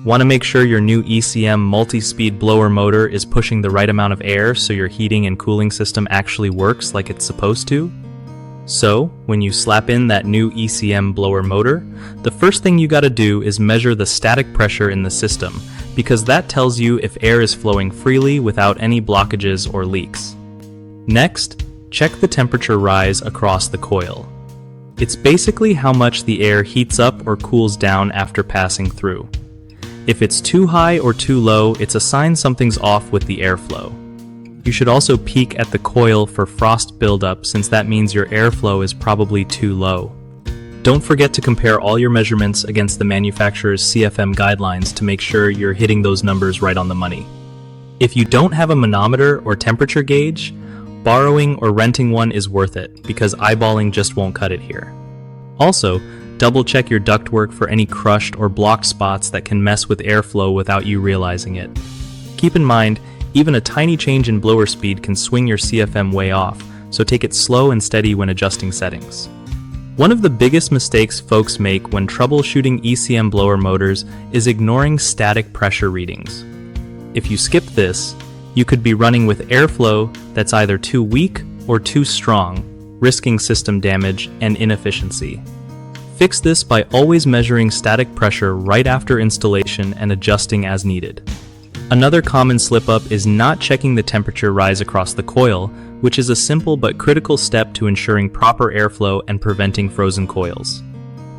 Want to make sure your new ECM multi-speed blower motor is pushing the right amount of air so your heating and cooling system actually works like it's supposed to? So, when you slap in that new ECM blower motor, the first thing you gotta do is measure the static pressure in the system, because that tells you if air is flowing freely without any blockages or leaks. Next, check the temperature rise across the coil. It's basically how much the air heats up or cools down after passing through. If it's too high or too low, it's a sign something's off with the airflow. You should also peek at the coil for frost buildup, since that means your airflow is probably too low. Don't forget to compare all your measurements against the manufacturer's CFM guidelines to make sure you're hitting those numbers right on the money. If you don't have a manometer or temperature gauge, borrowing or renting one is worth it, because eyeballing just won't cut it here. Also, double-check your ductwork for any crushed or blocked spots that can mess with airflow without you realizing it. Keep in mind, even a tiny change in blower speed can swing your CFM way off, so take it slow and steady when adjusting settings. One of the biggest mistakes folks make when troubleshooting ECM blower motors is ignoring static pressure readings. If you skip this, you could be running with airflow that's either too weak or too strong, risking system damage and inefficiency. Fix this by always measuring static pressure right after installation and adjusting as needed. Another common slip-up is not checking the temperature rise across the coil, which is a simple but critical step to ensuring proper airflow and preventing frozen coils.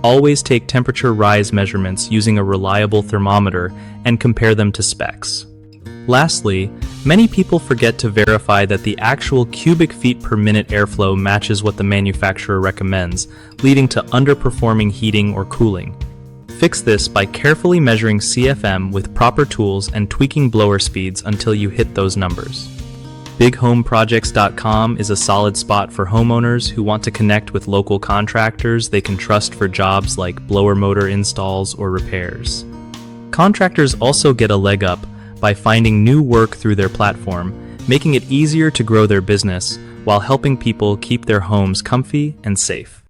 Always take temperature rise measurements using a reliable thermometer and compare them to specs. Lastly, many people forget to verify that the actual cubic feet per minute airflow matches what the manufacturer recommends, leading to underperforming heating or cooling. Fix this by carefully measuring CFM with proper tools and tweaking blower speeds until you hit those numbers. BigHomeProjects.com is a solid spot for homeowners who want to connect with local contractors they can trust for jobs like blower motor installs or repairs. Contractors also get a leg up by finding new work through their platform, making it easier to grow their business while helping people keep their homes comfy and safe.